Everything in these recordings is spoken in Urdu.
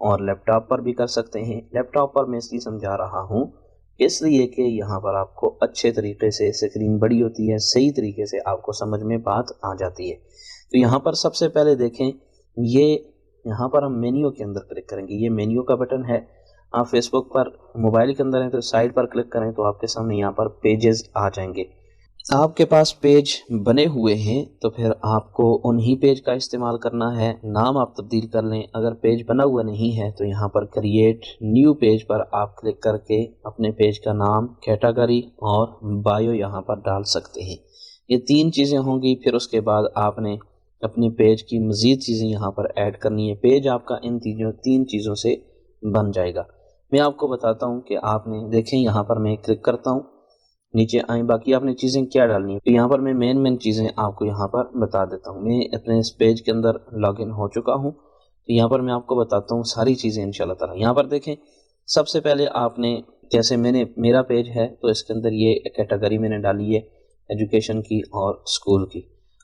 اور لیپ ٹاپ پر بھی کر سکتے ہیں۔ لیپ ٹاپ پر میں اس لیے سمجھا رہا ہوں اس لیے کہ یہاں پر آپ کو اچھے طریقے سے، اسکرین بڑی ہوتی ہے، صحیح طریقے سے آپ کو سمجھ میں بات آ جاتی ہے۔ تو یہاں پر سب سے پہلے دیکھیں، یہ یہاں پر ہم مینیو کے اندر کلک کریں گے۔ یہ مینیو کا بٹن ہے۔ آپ فیس بک پر موبائل کے اندر ہیں تو سائڈ پر کلک کریں تو آپ کے سامنے یہاں پر پیجز آ جائیں گے۔ آپ کے پاس پیج بنے ہوئے ہیں تو پھر آپ کو انہی پیج کا استعمال کرنا ہے۔ نام آپ تبدیل کر لیں۔ اگر پیج بنا ہوا نہیں ہے تو یہاں پر کریٹ نیو پیج پر آپ کلک کر کے اپنے پیج کا نام، کیٹاگری اور بایو یہاں پر ڈال سکتے ہیں۔ یہ 3 چیزیں ہوں گی۔ پھر اس کے بعد آپ نے اپنی پیج کی مزید چیزیں یہاں پر ایڈ کرنی ہے۔ پیج آپ کا ان 3 چیزوں سے بن جائے گا۔ میں آپ کو بتاتا ہوں کہ آپ نے دیکھیں، یہاں پر میں کلک کرتا ہوں، نیچے آئیں، باقی آپ نے چیزیں کیا ڈالنی ہیں۔ تو یہاں پر میں مین چیزیں آپ کو یہاں پر بتا دیتا ہوں۔ میں اپنے اس پیج کے اندر لاگ ان ہو چکا ہوں تو یہاں پر میں آپ کو بتاتا ہوں ساری چیزیں انشاءاللہ تعالی۔ یہاں پر دیکھیں، سب سے پہلے آپ نے، جیسے میرا پیج ہے تو اس کے اندر یہ کیٹیگری میں نے ڈالی ہے ایجوکیشن کی اور اسکول کی۔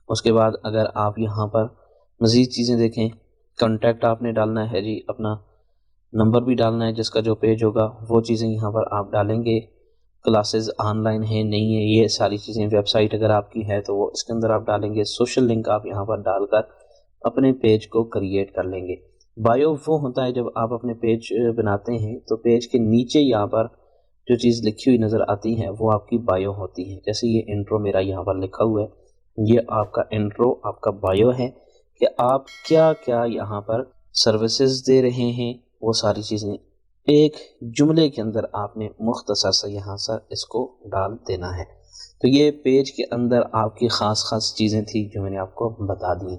اس کے بعد اگر آپ یہاں پر مزید چیزیں دیکھیں، کانٹیکٹ آپ نے ڈالنا ہے جی، اپنا نمبر بھی ڈالنا ہے، جس کا جو پیج ہوگا وہ چیزیں یہاں پر آپ ڈالیں گے۔ کلاسز آن لائن ہیں نہیں ہے، یہ ساری چیزیں، ویب سائٹ اگر آپ کی ہے تو وہ اس کے اندر آپ ڈالیں گے۔ سوشل لنک آپ یہاں پر ڈال کر اپنے پیج کو کریٹ کر لیں گے۔ بایو وہ ہوتا ہے جب آپ اپنے پیج بناتے ہیں تو پیج کے نیچے یہاں پر جو چیز لکھی ہوئی نظر آتی ہے وہ آپ کی بایو ہوتی ہے۔ جیسے یہ انٹرو میرا یہاں پر لکھا ہوا ہے، یہ آپ کا انٹرو، آپ کا بایو ہے کہ آپ کیا کیا یہاں پر سروسز دے رہے ہیں، وہ ساری چیزیں ایک جملے کے اندر آپ نے مختصر سے یہاں سے اس کو ڈال دینا ہے۔ تو یہ پیج کے اندر آپ کی خاص چیزیں تھیں جو میں نے آپ کو بتا دی۔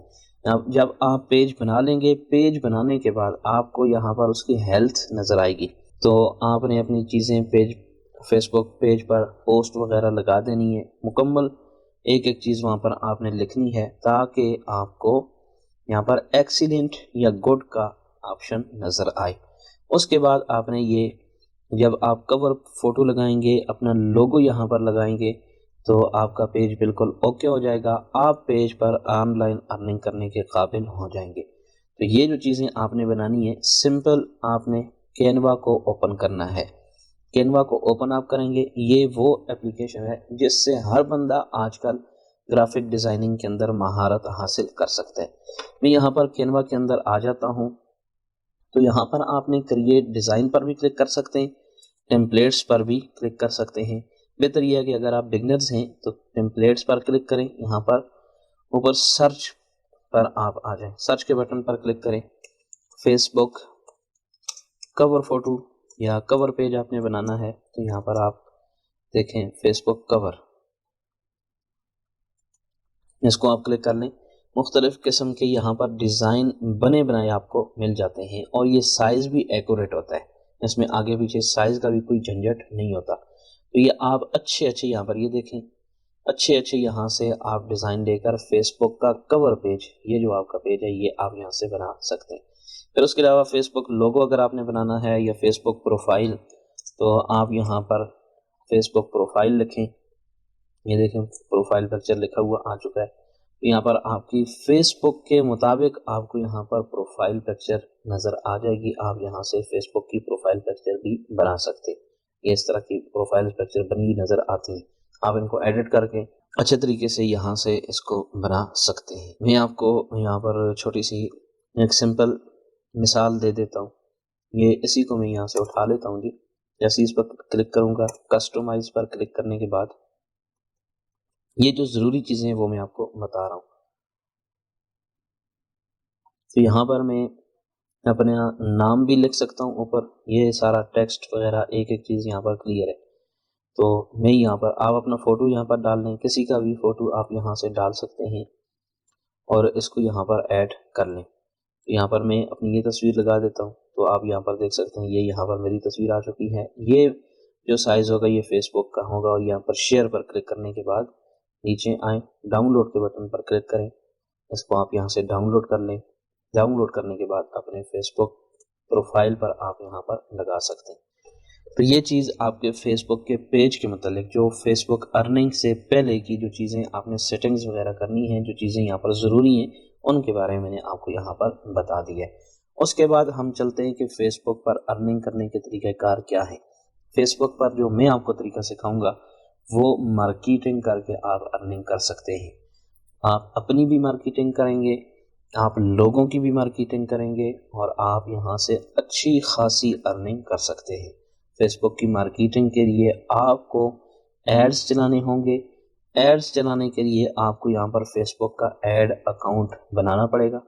جب آپ پیج بنا لیں گے، پیج بنانے کے بعد آپ کو یہاں پر اس کی ہیلتھ نظر آئے گی، تو آپ نے اپنی چیزیں فیس بک پیج پر پوسٹ وغیرہ لگا دینی ہے۔ مکمل ایک چیز وہاں پر آپ نے لکھنی ہے تاکہ آپ کو یہاں پر ایکسیلنٹ یا گڈ کا آپشن نظر آئے۔ اس کے بعد آپ نے یہ، جب آپ کور فوٹو لگائیں گے، اپنا لوگو یہاں پر لگائیں گے تو آپ کا پیج بالکل اوکے ہو جائے گا۔ آپ page per on line earning کرنے کے قابل ہو جائیں گے۔ تو یہ جو چیزیں آپ نے بنانی ہے، سمپل آپ نے کینوا کو اوپن کرنا ہے۔ کینوا کو اوپن آپ کریں گے، یہ وہ اپلیکیشن ہے جس سے ہر بندہ آج کل گرافک ڈیزائننگ کے اندر مہارت حاصل کر سکتا ہے۔ میں یہاں پر کینوا کے اندر آ جاتا ہوں تو یہاں پر آپ نے کریٹ ڈیزائن پر بھی کلک کر سکتے ہیں، ٹیمپلیٹس پر بھی کلک کر سکتے ہیں۔ بہتر یہ ہے کہ اگر آپ بگنرز ہیں تو ٹیمپلیٹس پر کلک کریں، یہاں پر اوپر سرچ پر آپ آ جائیں، سرچ کے بٹن پر کلک کریں۔ فیس بک کور فوٹو یا کور پیج آپ نے بنانا ہے تو یہاں پر آپ دیکھیں فیس بک کور، اس کو آپ کلک کر لیں۔ مختلف قسم کے یہاں پر ڈیزائن بنے بنائے آپ کو مل جاتے ہیں اور یہ سائز بھی ایکوریٹ ہوتا ہے، اس میں آگے پیچھے سائز کا بھی کوئی جھنجھٹ نہیں ہوتا۔ تو یہ آپ اچھے یہاں پر یہ دیکھیں، اچھے یہاں سے آپ ڈیزائن لے کر فیس بک کا کور پیج، یہ جو آپ کا پیج ہے یہ آپ یہاں سے بنا سکتے ہیں۔ پھر اس کے علاوہ فیس بک لوگو اگر آپ نے بنانا ہے یا فیس بک پروفائل، تو آپ یہاں پر فیس بک پروفائل لکھیں، یہ دیکھیں پروفائل پکچر لکھا ہوا آ چکا ہے۔ یہاں پر آپ کی فیس بک کے مطابق آپ کو یہاں پر پروفائل پکچر نظر آ جائے گی۔ آپ یہاں سے فیس بک کی پروفائل پکچر بھی بنا سکتے ہیں، یہ اس طرح کی پروفائل پکچر بنی ہوئی نظر آتی ہیں۔ آپ ان کو ایڈٹ کر کے اچھے طریقے سے یہاں سے اس کو بنا سکتے ہیں۔ میں آپ کو یہاں پر چھوٹی سی ایک سمپل مثال دے دیتا ہوں، یہ اسی کو میں یہاں سے اٹھا لیتا ہوں جی۔ جیسے اس پر کلک کروں گا، کسٹمائز پر کلک کرنے کے بعد یہ جو ضروری چیزیں ہیں وہ میں آپ کو بتا رہا ہوں۔ تو یہاں پر میں اپنا نام بھی لکھ سکتا ہوں اوپر، یہ سارا ٹیکسٹ وغیرہ ایک چیز یہاں پر کلیئر ہے۔ تو میں یہاں پر آپ اپنا فوٹو یہاں پر ڈال لیں، کسی کا بھی فوٹو آپ یہاں سے ڈال سکتے ہیں اور اس کو یہاں پر ایڈ کر لیں۔ یہاں پر میں اپنی یہ تصویر لگا دیتا ہوں تو آپ یہاں پر دیکھ سکتے ہیں یہ یہاں پر میری تصویر آ چکی ہے۔ یہ جو سائز ہوگا یہ فیس بک کا ہوگا اور یہاں پر شیئر پر کلک کرنے کے بعد نیچے آئیں، ڈاؤن لوڈ کے بٹن پر کلک کریں، اس کو آپ یہاں سے ڈاؤن لوڈ کر لیں۔ ڈاؤن لوڈ کرنے کے بعد اپنے فیس بک پروفائل پر آپ یہاں پر لگا سکتے ہیں۔ تو یہ چیز آپ کے فیس بک کے پیج کے متعلق، جو فیس بک ارننگ سے پہلے کی جو چیزیں آپ نے سیٹنگز وغیرہ کرنی ہیں، جو چیزیں یہاں پر ضروری ہیں، ان کے بارے میں نے آپ کو یہاں پر بتا دی ہے۔ اس کے بعد ہم چلتے ہیں کہ فیس بک پر ارننگ کرنے کے طریقہ کار کیا ہے۔ فیس بک پر جو میں آپ کو طریقہ سکھاؤں گا وہ مارکیٹنگ کر کے آپ ارننگ کر سکتے ہیں۔ آپ اپنی بھی مارکیٹنگ کریں گے، آپ لوگوں کی بھی مارکیٹنگ کریں گے، اور آپ یہاں سے اچھی خاصی ارننگ کر سکتے ہیں۔ فیس بک کی مارکیٹنگ کے لیے آپ کو ایڈز چلانے ہوں گے۔ ایڈز چلانے کے لیے آپ کو یہاں پر فیس بک کا ایڈ اکاؤنٹ بنانا پڑے گا۔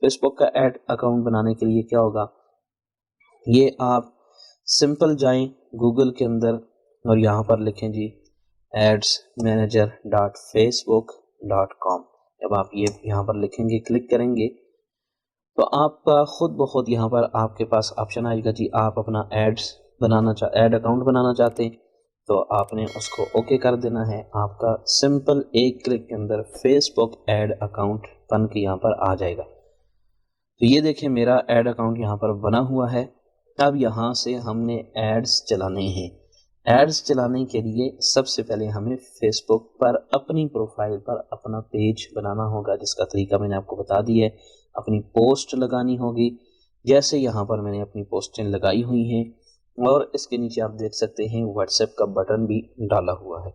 فیس بک کا ایڈ اکاؤنٹ بنانے کے لیے کیا ہوگا، یہ آپ سمپل جائیں گوگل کے اندر اور یہاں پر لکھیں جی adsmanager.facebook.com۔ جب آپ یہ یہاں پر لکھیں گے، کلک کریں گے تو آپ کا خود بخود یہاں پر آپ کے پاس آپشن آئے گا جی آپ اپنا ایڈ اکاؤنٹ بنانا چاہتے ہیں تو آپ نے اس کو اوکے کر دینا ہے۔ آپ کا سمپل ایک کلک کے اندر فیس بک ایڈ اکاؤنٹ بن کے یہاں پر آ جائے گا۔ تو یہ دیکھیں میرا ایڈ اکاؤنٹ یہاں پر بنا ہوا ہے۔ اب یہاں سے ہم نے ایڈز چلانے ہیں۔ ایڈز چلانے کے لیے سب سے پہلے ہمیں فیس بک پر اپنی پروفائل پر اپنا پیج بنانا ہوگا، جس کا طریقہ میں نے آپ کو بتا دیا ہے۔ اپنی پوسٹ لگانی ہوگی، جیسے یہاں پر میں نے اپنی پوسٹیں لگائی ہوئی ہیں، اور اس کے نیچے آپ دیکھ سکتے ہیں واٹس ایپ کا بٹن بھی ڈالا ہوا ہے۔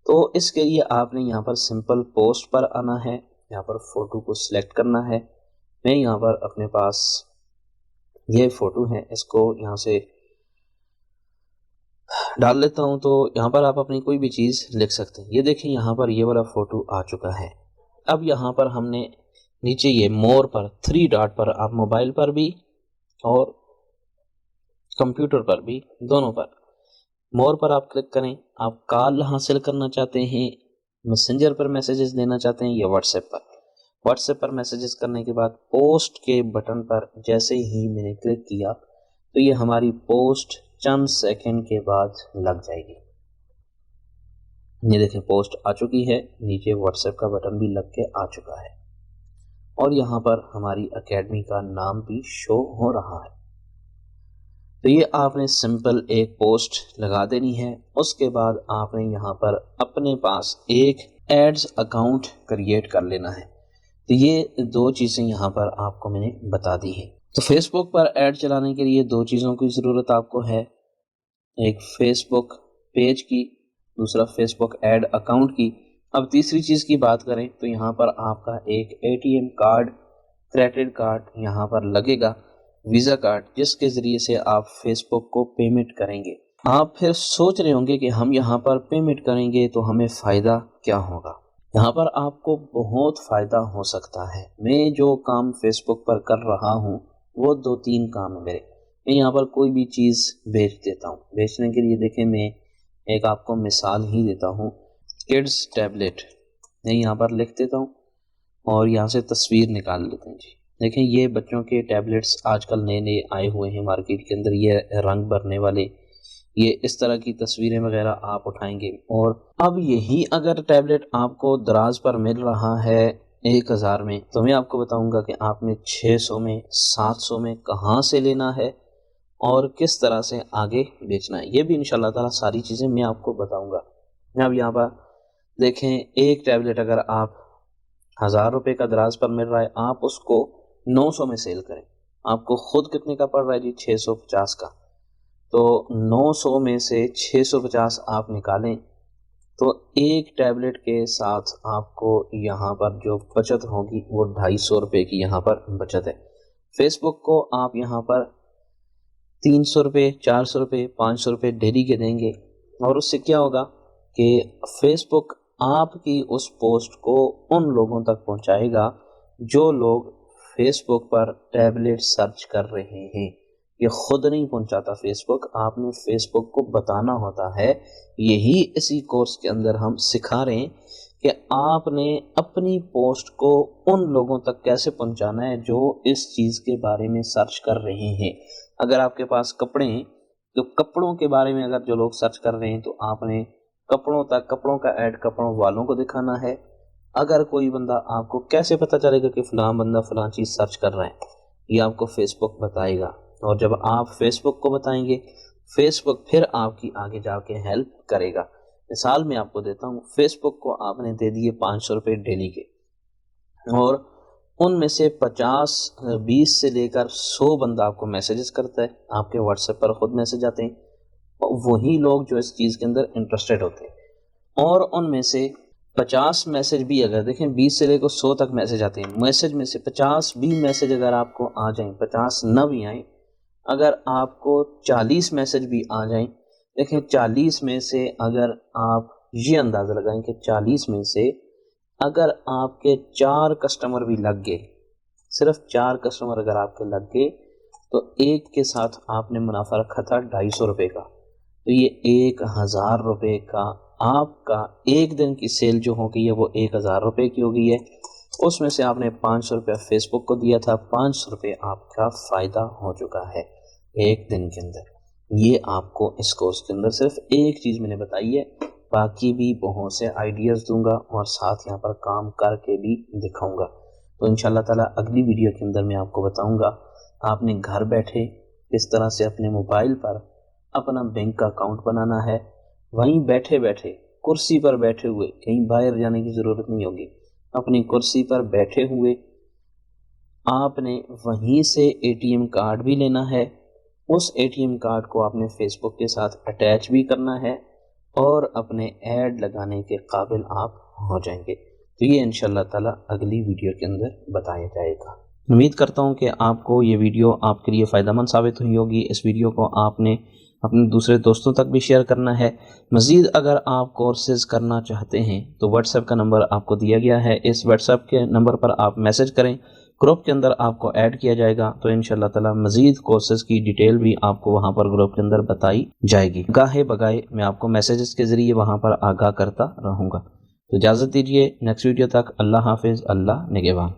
تو اس کے لیے آپ نے یہاں پر سمپل پوسٹ پر آنا ہے، یہاں پر فوٹو کو سلیکٹ کرنا ہے۔ میں یہاں پر اپنے پاس یہ فوٹو ہے، اس کو یہاں سے ڈال لیتا ہوں۔ تو یہاں پر آپ اپنی کوئی بھی چیز لکھ سکتے ہیں۔ یہ دیکھیں یہاں پر یہ والا فوٹو آ چکا ہے۔ اب یہاں پر ہم نے نیچے یہ مور پر 3 ڈاٹ پر، آپ موبائل پر بھی اور کمپیوٹر پر بھی، دونوں پر مور پر آپ کلک کریں۔ آپ کال حاصل کرنا چاہتے ہیں، میسنجر پر میسیجز دینا چاہتے ہیں یا واٹس ایپ پر۔ واٹس ایپ پر میسیجز کرنے کے بعد پوسٹ کے بٹن پر جیسے ہی میں نے کلک کیا تو یہ ہماری پوسٹ چند سیکنڈ کے بعد لگ جائے گی۔ یہ دیکھیں پوسٹ آ چکی ہے، نیچے واٹس ایپ کا بٹن بھی لگ کے آ چکا ہے، اور یہاں پر ہماری اکیڈمی کا نام بھی شو ہو رہا ہے۔ تو یہ آپ نے سمپل ایک پوسٹ لگا دینی ہے۔ اس کے بعد آپ نے یہاں پر اپنے پاس ایک ایڈز اکاؤنٹ کریٹ کر لینا ہے۔ تو یہ 2 چیزیں یہاں پر آپ کو میں نے بتا دی ہیں۔ تو فیس بک پر ایڈ چلانے کے لیے 2 چیزوں کی ضرورت آپ کو ہے، ایک فیس بک پیج کی، دوسرا فیس بک ایڈ اکاؤنٹ کی۔ اب تیسری چیز کی بات کریں تو یہاں پر آپ کا ایک ATM کارڈ، کریڈٹ کارڈ یہاں پر لگے گا، ویزا کارڈ، جس کے ذریعے سے آپ فیس بک کو پیمنٹ کریں گے۔ آپ پھر سوچ رہے ہوں گے کہ ہم یہاں پر پیمنٹ کریں گے تو ہمیں فائدہ کیا ہوگا۔ یہاں پر آپ کو بہت فائدہ ہو سکتا ہے۔ میں جو کام فیس بک پر کر رہا ہوں وہ 2-3 کام ہیں میرے۔ میں یہاں پر کوئی بھی چیز بیچ دیتا ہوں۔ بیچنے کے لیے دیکھیں میں ایک آپ کو مثال ہی دیتا ہوں، کڈز ٹیبلٹ میں یہاں پر لکھ دیتا ہوں اور یہاں سے تصویر نکال لیتے ہیں جی۔ دیکھیں یہ بچوں کے ٹیبلٹس آج کل نئے آئے ہوئے ہیں مارکیٹ کے اندر، یہ رنگ بھرنے والے، یہ اس طرح کی تصویریں وغیرہ آپ اٹھائیں گے۔ اور اب یہی اگر ٹیبلٹ آپ کو دراز پر مل رہا ہے 1000 میں، تو میں آپ کو بتاؤں گا کہ آپ نے 600 میں 700 میں کہاں سے لینا ہے اور کس طرح سے آگے بیچنا ہے، یہ بھی انشاءاللہ تعالی ساری چیزیں میں آپ کو بتاؤں گا۔ اب یہاں پر دیکھیں ایک ٹیبلٹ اگر آپ 1000 روپے کا دراز پر مل رہا ہے، آپ اس کو 900 میں سیل کریں، آپ کو خود کتنے کا پڑ رہا ہے جی 650 کا۔ تو 900 میں سے 650 آپ نکالیں تو ایک ٹیبلٹ کے ساتھ آپ کو یہاں پر جو بچت ہوگی وہ 250 روپے کی یہاں پر بچت ہے۔ فیس بک کو آپ یہاں پر 300 روپے 400 روپے 500 روپے ڈیلی کے دیں گے، اور اس سے کیا ہوگا کہ فیس بک آپ کی اس پوسٹ کو ان لوگوں تک پہنچائے گا جو لوگ فیس بک پر ٹیبلٹ سرچ کر رہے ہیں۔ یہ خود نہیں پہنچاتا فیس بک، آپ نے فیس بک کو بتانا ہوتا ہے۔ یہی اسی کورس کے اندر ہم سکھا رہے ہیں کہ آپ نے اپنی پوسٹ کو ان لوگوں تک کیسے پہنچانا ہے جو اس چیز کے بارے میں سرچ کر رہے ہیں۔ اگر آپ کے پاس کپڑے ہیں تو کپڑوں کے بارے میں اگر جو لوگ سرچ کر رہے ہیں تو آپ نے کپڑوں کا ایڈ کپڑوں والوں کو دکھانا ہے۔ اگر کوئی بندہ، آپ کو کیسے پتہ چلے گا کہ فلاں بندہ فلاں چیز سرچ کر رہا ہے، یہ آپ کو فیس بک بتائے گا، اور جب آپ فیس بک کو بتائیں گے فیس بک پھر آپ کی آگے جا کے ہیلپ کرے گا۔ مثال میں آپ کو دیتا ہوں، فیس بک کو آپ نے دے دیے 500 روپے ڈیلی کے، اور ان میں سے 20 سے لے کر 100 بندہ آپ کو میسیجز کرتا ہے، آپ کے واٹس ایپ پر خود میسیج آتے ہیں، وہی لوگ جو اس چیز کے اندر انٹرسٹڈ ہوتے ہیں، اور ان میں سے 50 میسیج بھی اگر دیکھیں 20 سے لے کر 100 تک میسیج آتے ہیں، میسیج میں سے 50 بھی میسیج اگر آپ کو آ جائیں، 50 نہ بھی آئیں، اگر آپ کو 40 میسیج بھی آ جائیں، دیکھیں 40 میں سے اگر آپ یہ اندازہ لگائیں کہ 40 میں سے اگر آپ کے 4 کسٹمر بھی لگ گئے، صرف 4 کسٹمر اگر آپ کے لگ گئے، تو ایک کے ساتھ آپ نے منافع رکھا تھا 250 روپے کا، تو یہ 1000 روپے کا آپ کا ایک دن کی سیل جو ہو گئی ہے وہ 1000 روپے کی ہو گئی ہے۔ اس میں سے آپ نے 500 روپے فیس بک کو دیا تھا، 500 روپے آپ کا فائدہ ہو چکا ہے ایک دن کے اندر۔ یہ آپ کو اس کورس کے اندر صرف ایک چیز میں نے بتائی ہے، باقی بھی بہت سے آئیڈیاز دوں گا اور ساتھ یہاں پر کام کر کے بھی دکھاؤں گا۔ تو انشاءاللہ تعالیٰ اگلی ویڈیو کے اندر میں آپ کو بتاؤں گا آپ نے گھر بیٹھے کس طرح سے اپنے موبائل پر اپنا بینک کا اکاؤنٹ بنانا ہے، وہیں بیٹھے بیٹھے کرسی پر بیٹھے ہوئے، کہیں باہر جانے کی ضرورت نہیں ہوگی، اپنی کرسی پر بیٹھے ہوئے آپ نے وہیں سے اے ٹی ایم کارڈ بھی لینا ہے، اس اے ٹی ایم کارڈ کو آپ نے فیس بک کے ساتھ اٹیچ بھی کرنا ہے اور اپنے ایڈ لگانے کے قابل آپ ہو جائیں گے۔ تو یہ انشاءاللہ تعالیٰ اگلی ویڈیو کے اندر بتایا جائے گا۔ امید کرتا ہوں کہ آپ کو یہ ویڈیو آپ کے لیے فائدہ مند ثابت ہوئی ہوگی۔ اس ویڈیو کو آپ نے اپنے دوسرے دوستوں تک بھی شیئر کرنا ہے۔ مزید اگر آپ کورسز کرنا چاہتے ہیں تو واٹس ایپ کا نمبر آپ کو دیا گیا ہے، اس واٹس ایپ کے نمبر پر آپ میسیج کریں، گروپ کے اندر آپ کو ایڈ کیا جائے گا، تو انشاءاللہ تعالیٰ مزید کورسز کی ڈیٹیل بھی آپ کو وہاں پر گروپ کے اندر بتائی جائے گی۔ گاہے بگاہے میں آپ کو میسیجز کے ذریعے وہاں پر آگاہ کرتا رہوں گا۔ تو اجازت دیجیے، نیکسٹ ویڈیو تک اللہ حافظ، اللہ نگہبان۔